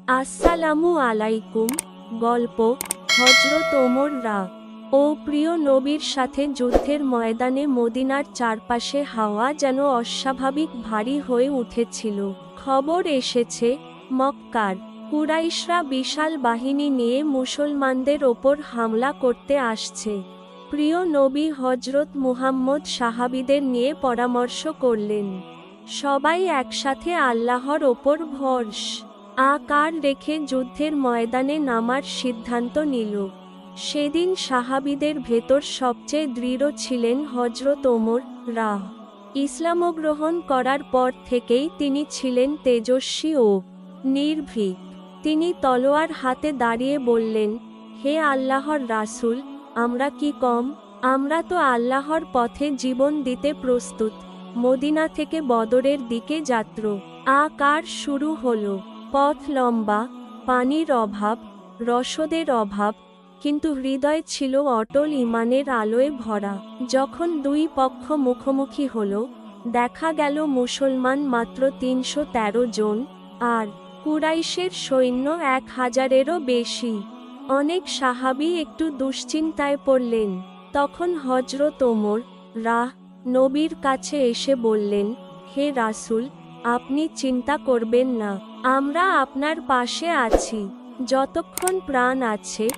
আসসালামু আলাইকুম। গল্প হযরত ওমর রা ও প্রিয় নবীর সাথে যুদ্ধের ময়দানে মদিনার চারপাশে হাওয়া যেন অস্বাভাবিক ভারী হয়ে উঠেছিল। খবর এসেছে মক্কার কুরাইশরা বিশাল বাহিনী নিয়ে মুসলমানদের ওপর হামলা করতে আসছে। প্রিয় নবী হযরত মুহাম্মদ সাহাবীদের নিয়ে পরামর্শ করলেন। সবাই একসাথে আল্লাহর ওপর ভরসা রেখে যুদ্ধের ময়দানে নামার সিদ্ধান্ত নিল। সেদিন সাহাবীদের ভেতর সবচেয়ে দৃঢ় ছিলেন হযরত ওমর রা। ইসলামগ্রহণ করার পর থেকেই তিনি ছিলেন তেজস্বী ও নির্ভীক। তিনি তলোয়ার হাতে দাঁড়িয়ে বললেন, হে আল্লাহর রাসূল, আমরা কি কম? আমরা তো আল্লাহর পথে জীবন দিতে প্রস্তুত। মদিনা থেকে বদরের দিকে যাত্রা শুরু হলো। পথ লম্বা, পানির অভাব, রসদের অভাব, কিন্তু হৃদয় ছিল অটল ঈমানের আলোয় ভরা। যখন দুই পক্ষ মুখোমুখি হলো, দেখা গেল মুসলমান মাত্র ৩১৩ জন, আর কুরাইশের সৈন্য ১,০০০-এরও বেশি। অনেক সাহাবী একটু দুশ্চিন্তায় পড়লেন। তখন হযরত ওমর রা নবীর কাছে এসে বললেন, হে রাসূল, আপনি চিন্তা করবেন না, আমরা আপনার পাশে আছি। যতক্ষণ প্রাণ আছে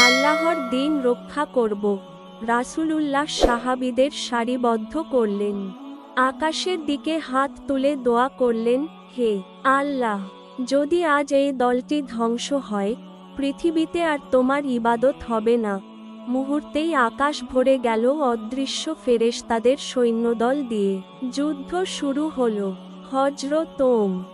আল্লাহর দ্বীন রক্ষা করব। রাসূলুল্লাহ সাহাবীদের সারিবদ্ধ করলেন। আকাশের দিকে হাত তুলে দোয়া করলেন, হে আল্লাহ, যদি আজ এই দলটি ধ্বংস হয়, পৃথিবীতে আর তোমার ইবাদত হবে না। মুহূর্তেই আকাশ ভরে গেল অদৃশ্য ফেরেশতাদের সৈন্যদল দিয়ে। যুদ্ধ শুরু হলো। হযরত ওমর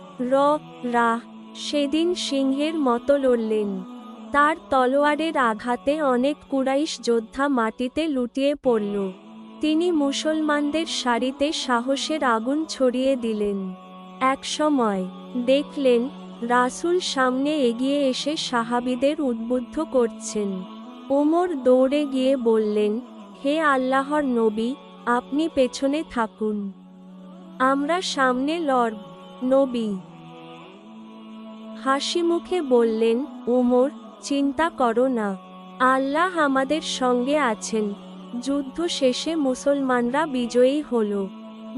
রা সেদিন সিংহের মতো লড়লেন। তার তলোয়ারের আঘাতে অনেক কুরাইশ যোদ্ধা মাটিতে লুটিয়ে পড়ল। তিনি মুসলমানদের সারিতে সাহসের আগুন ছড়িয়ে দিলেন। একসময় দেখলেন রাসূল সামনে এগিয়ে এসে সাহাবীদের উদ্বুদ্ধ করছেন। ওমর দৌড়ে গিয়ে বললেন, হে আল্লাহর নবী, আপনি পেছনে থাকুন, আমরা সামনে লড়ব। নবী হাসিমুখে বললেন, ওমর, চিন্তা করো না, আল্লাহ আমাদের সঙ্গে আছেন। যুদ্ধ শেষে মুসলমানরা বিজয়ী হল।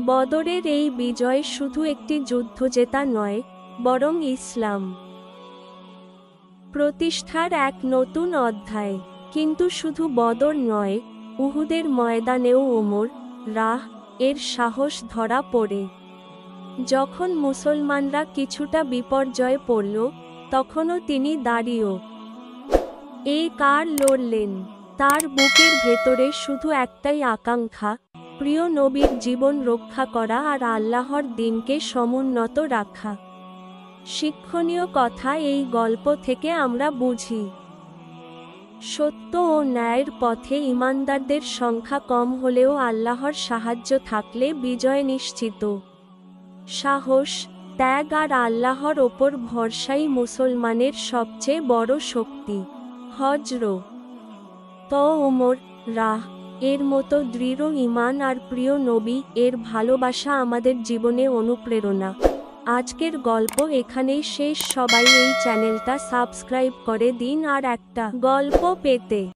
বদরের এই বিজয় শুধু একটি যুদ্ধ জেতা নয়, বরং ইসলাম প্রতিষ্ঠার এক নতুন অধ্যায়। কিন্তু শুধু বদর নয়, উহুদের ময়দানেও ওমর রা এর সাহস ধরা পড়ে। যখন মুসলমানরা কিছুটা বিপর্যয়ে পড়ল, তখনও তিনি দাঁড়িয়েও লড়লেন। তার বুকের ভেতরে শুধু একটাই আকাঙ্ক্ষা, প্রিয় নবীর জীবন রক্ষা করা আর আল্লাহর দ্বীনকে সমুন্নত রাখা। শিক্ষণীয় কথা এই গল্প থেকে আমরা বুঝি, সত্য ও ন্যায়ের পথে ঈমানদারদের সংখ্যা কম হলেও আল্লাহর সাহায্য থাকলে বিজয় নিশ্চিত। সাহস, ত্যাগ আর আল্লাহর ওপর ভরসাই মুসলমানের সবচেয়ে বড় শক্তি। হযরত ওমর রা এর মতো দৃঢ় ঈমান আর প্রিয় নবী এর ভালোবাসা আমাদের জীবনে অনুপ্রেরণা। আজকের গল্প এখানেই শেষ। সবাই এই চ্যানেলটা সাবস্ক্রাইব করে দিন আর একটা গল্প পেতে।